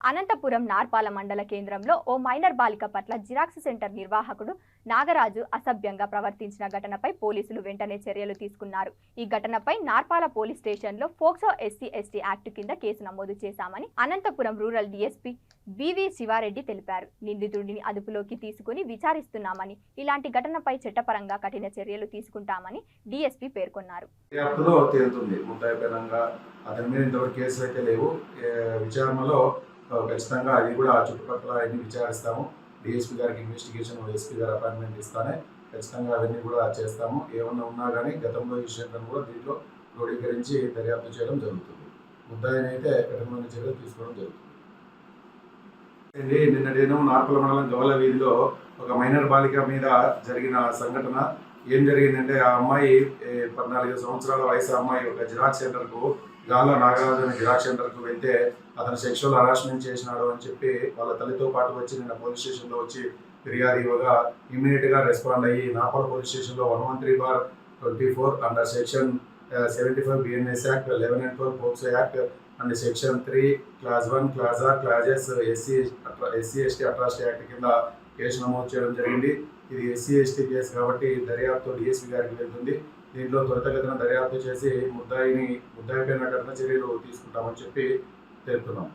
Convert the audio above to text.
అనంతపురం నార్పాల మండల కేంద్రంలో ఓ మైనర్ బాలిక పట్ల జిరాక్స్ సెంటర్ నిర్వాహకుడు నాగరాజు అసభ్యంగా ప్రవర్తించిన ఘటనపై పోలీసులు వెంటనే చర్యలు తీసుకున్నారు. ఈ ఘటనపై నార్పాల పోలీస్ స్టేషన్లో ఫోక్సో ఎస్సీ/ఎస్టీ యాక్ట్ కింద కేసు నమోదు చేశామని Anantapuram rural DSP BV Shivareddy తెలిపారు. నిందితుడిని అదుపులోకి తీసుకుని విచారిస్తున్నామని, ఇలాంటి ఘటనపై చట్టపరంగా కఠిన చర్యలు తీసుకుంటామని డీఎస్పీ పేర్కొన్నారు. ఖచ్చితంగా అది కూడా చుట్టుపక్కల అన్ని విచారిస్తాము. డిఎస్పీ గారికి ఇన్వెస్టిగేషన్ ఎస్పీ గారు అపాయింట్మెంట్ ఇస్తానే ఖచ్చితంగా అవన్నీ కూడా చేస్తాము. ఏమన్నా ఉన్నా కానీ గతంలో ఈ విషయాలను కూడా దీంట్లో క్రోడీకరించి దర్యాప్తు చేయడం జరుగుతుంది. ముద్దాయిని అయితే కఠినమైన చర్యలు తీసుకోవడం జరుగుతుంది. నిన్నటి నార్పల మండలం గవల వీధిలో ఒక మైనర్ బాలిక మీద జరిగిన సంఘటన ఏం జరిగిందంటే, ఆ అమ్మాయి 14 సంవత్సరాల వయసు అమ్మాయి ఒక జిరాక్స్ సెంటర్కు గాల్లో నాగరాజు అనే జిరాక్స్ సెంటర్కు వెళ్తే అతను సెక్షువల్ హరాస్మెంట్ చేసినాడు అని చెప్పి వాళ్ళ తల్లితో పాటు వచ్చి నిన్న పోలీస్ స్టేషన్లో వచ్చి ఫిర్యాదు ఇవ్వగా ఇమ్మీడియట్గా రెస్పాండ్ అయ్యి నాపల్ పోలీస్ స్టేషన్లో 113/24 under section 75 BNS act, 11 and 12 POCSO act and section 3 clause 1 clause R clauses SC ST atrocity act కింద కేసు నమోదు చేయడం జరిగింది. ఇది ఎస్సీ/ఎస్టీ కేసు కాబట్టి దర్యాప్తు డిఎస్పీ గారికి వెళ్తుంది. దీంట్లో త్వరితగతిన దర్యాప్తు చేసి ముద్దాయిపైన కఠిన చర్యలు తీసుకుంటామని చెప్పి తెలుపుతున్నాం.